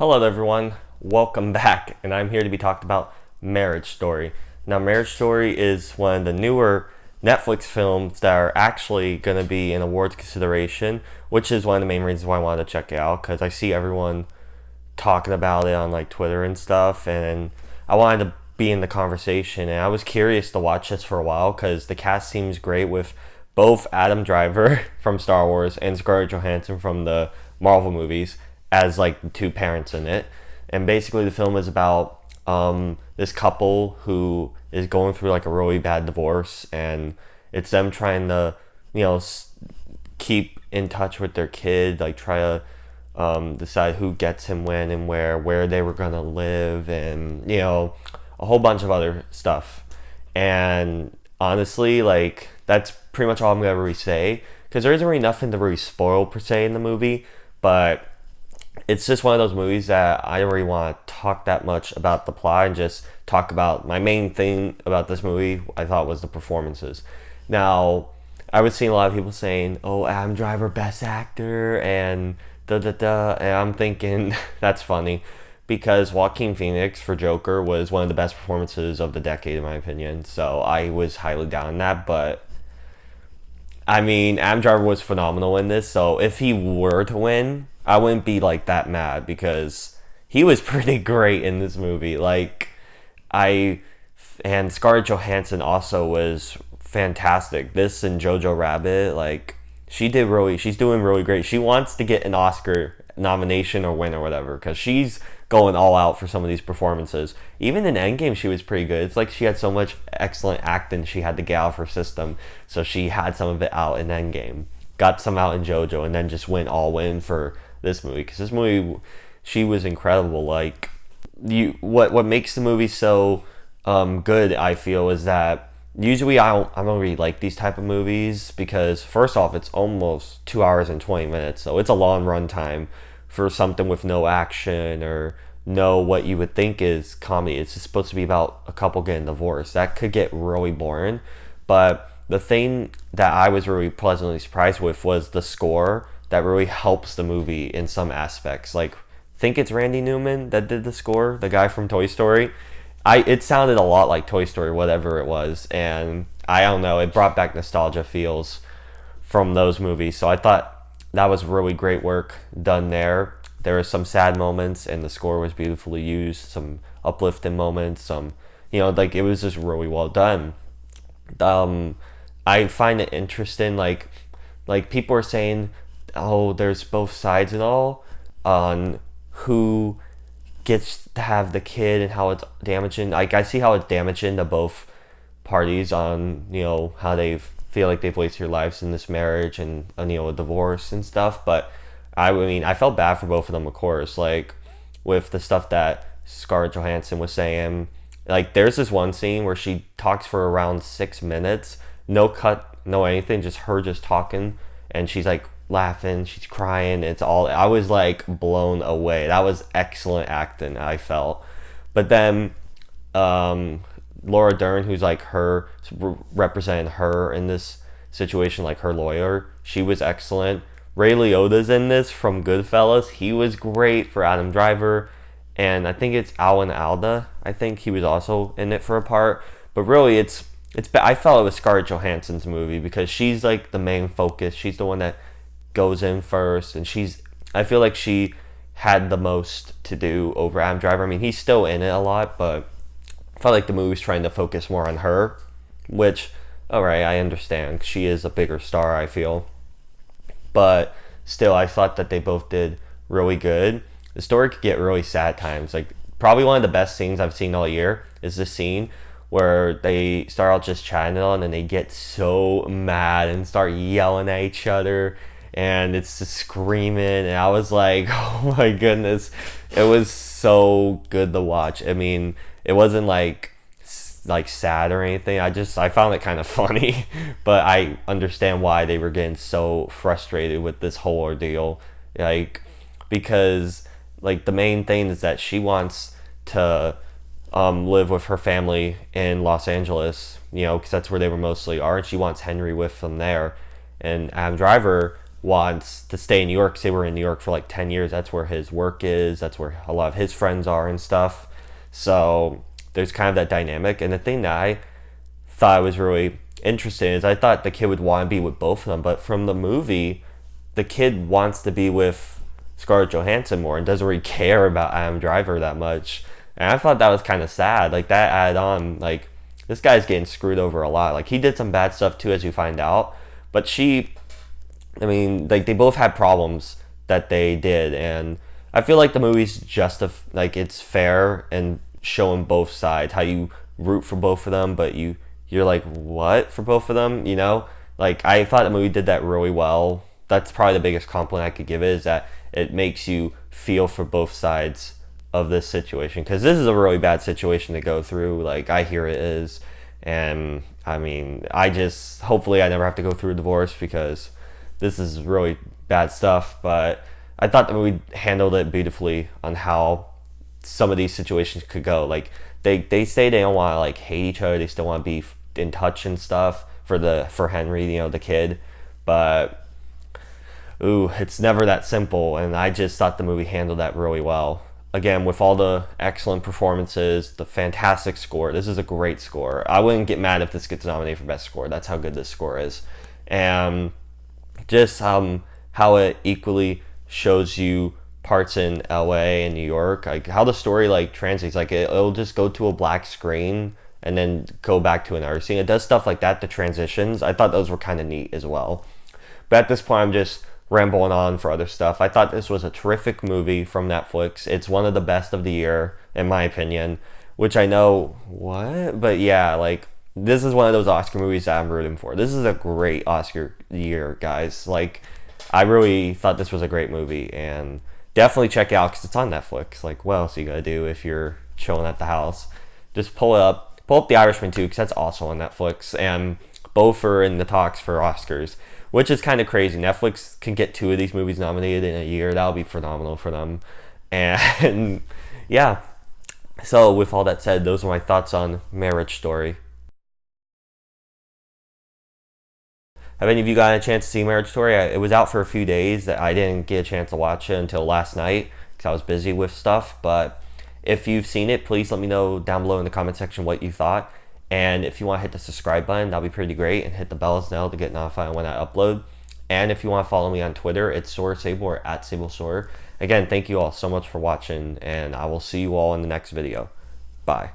Hello everyone, welcome back, and I'm here to be talked about Marriage Story. Now, Marriage Story is one of the newer Netflix films that are actually going to be in awards consideration, which is one of the main reasons why I wanted to check it out, because I see everyone talking about it on like Twitter and stuff, and I wanted to be in the conversation, and I was curious to watch this for a while because the cast seems great with both Adam Driver from Star Wars and Scarlett Johansson from the Marvel movies as like the two parents in it. And basically, the film is about this couple who is going through like a really bad divorce, and it's them trying to, you know, keep in touch with their kid, like try to decide who gets him when and where they were gonna live, and a whole bunch of other stuff. And honestly, like that's pretty much all I'm gonna really say because there isn't really nothing to really spoil per se in the movie, but it's just one of those movies that I don't really want to talk that much about the plot and just talk about my main thing about this movie. I thought was the performances. Now, I was seeing a lot of people saying, "Oh, Adam Driver, best actor," and da da da, and I'm thinking that's funny because Joaquin Phoenix for Joker was one of the best performances of the decade in my opinion. So I was highly down on that, but I mean, Adam Driver was phenomenal in this, so if he were to win, I wouldn't be like that mad because he was pretty great in this movie. Like, I and Scarlett Johansson also was fantastic. This and Jojo Rabbit, like she's doing really great. She wants to get an Oscar nomination or win or whatever because she's going all out for some of these performances. Even in Endgame, she was pretty good. It's like she had so much excellent acting she had to get out of her system, so she had some of it out in Endgame, got some out in JoJo, and then just went all in for this movie because this movie, she was incredible. Like what makes the movie so good, I feel, is that usually I don't really like these type of movies because first off, it's almost 2 hours and 20 minutes, so it's a long run time for something with no action or no what you would think is comedy. It's just supposed to be about a couple getting divorced. That could get really boring. But the thing that I was really pleasantly surprised with was the score that really helps the movie in some aspects. Like, think it's Randy Newman that did the score, the guy from Toy Story. It sounded a lot like Toy Story, whatever it was, and I don't know, it brought back nostalgia feels from those movies. So I thought that was really great work done there. There were some sad moments, and the score was beautifully used. Some uplifting moments. Like it was just really well done. I find it interesting. Like people are saying, oh, there's both sides and all on who gets to have the kid and how it's damaging. Like I see how it's damaging to both parties on how they feel like they've wasted their lives in this marriage and a divorce and stuff. But I mean, I felt bad for both of them, of course. Like with the stuff that Scarlett Johansson was saying. Like there's this one scene where she talks for around 6 minutes, no cut, no anything, just her just talking, and she's like laughing, she's crying. It's all, I was like blown away. That was excellent acting, I felt. But then Laura Dern, who's like her representing her in this situation, like her lawyer, she was excellent. Ray Liotta's in this from Goodfellas. He was great for Adam Driver, and I think it's Alan Alda. I think he was also in it for a part. But really, I felt it was Scarlett Johansson's movie because she's like the main focus. She's the one that goes in first, and I feel like she had the most to do over Adam Driver. I mean, he's still in it a lot, but I felt like the movie's trying to focus more on her, which, alright, I understand. She is a bigger star, I feel. But still, I thought that they both did really good. The story could get really sad at times. Like, probably one of the best scenes I've seen all year is the scene where they start out just chatting and then they get so mad and start yelling at each other, and it's just screaming, and I was like, oh my goodness, it was so good to watch. I mean, it wasn't like sad or anything. I found it kind of funny, but I understand why they were getting so frustrated with this whole ordeal, like because like the main thing is that she wants to live with her family in Los Angeles, because that's where they were mostly are, and she wants Henry with them there. And Adam Driver wants to stay in New York. 'Cause they were in New York for like 10 years. That's where his work is. That's where a lot of his friends are and stuff. So there's kind of that dynamic. And the thing that I thought was really interesting is I thought the kid would want to be with both of them. But from the movie, the kid wants to be with Scarlett Johansson more and doesn't really care about Adam Driver that much. And I thought that was kind of sad. Like, that added on, like, this guy's getting screwed over a lot. Like, he did some bad stuff too, as you find out. But I mean, like, they both had problems that they did. And I feel like the movie's just, like, it's fair and showing both sides, how you root for both of them, but you're like, what, for both of them, you know? Like, I thought the movie did that really well. That's probably the biggest compliment I could give it, is that it makes you feel for both sides of this situation, because this is a really bad situation to go through. Like, I hear it is. And I mean, hopefully I never have to go through a divorce, because this is really bad stuff. But I thought the movie handled it beautifully on how some of these situations could go. Like, they say they don't want to like hate each other, they still want to be in touch and stuff for Henry, the kid. But ooh, it's never that simple. And I just thought the movie handled that really well. Again, with all the excellent performances, the fantastic score. This is a great score. I wouldn't get mad if this gets nominated for best score. That's how good this score is. And just how it equally shows you parts in LA and New York, like how the story like translates. Like, it'll just go to a black screen and then go back to another scene. It does stuff like that, the transitions. I thought those were kind of neat as well. But at this point, I'm just rambling on for other stuff. I thought this was a terrific movie from Netflix. It's one of the best of the year, in my opinion, which I know, what? But yeah, like, this is one of those Oscar movies that I'm rooting for. This is a great Oscar year, guys. Like, I really thought this was a great movie, and definitely check it out because it's on Netflix. Like, what else you gotta do if you're chilling at the house? Just pull it up. Pull up The Irishman too, because that's also on Netflix, and both are in the talks for Oscars, which is kind of crazy. Netflix can get 2 of these movies nominated in a year. That would be phenomenal for them. And yeah, so with all that said, those are my thoughts on Marriage Story. Have any of you gotten a chance to see Marriage Story? It was out for a few days. That I didn't get a chance to watch it until last night because I was busy with stuff. But if you've seen it, please let me know down below in the comment section what you thought. And if you want to hit the subscribe button, that'll be pretty great. And hit the bell as well to get notified when I upload. And if you want to follow me on Twitter, it's SoraSable or @SableSora. Again, thank you all so much for watching, and I will see you all in the next video. Bye.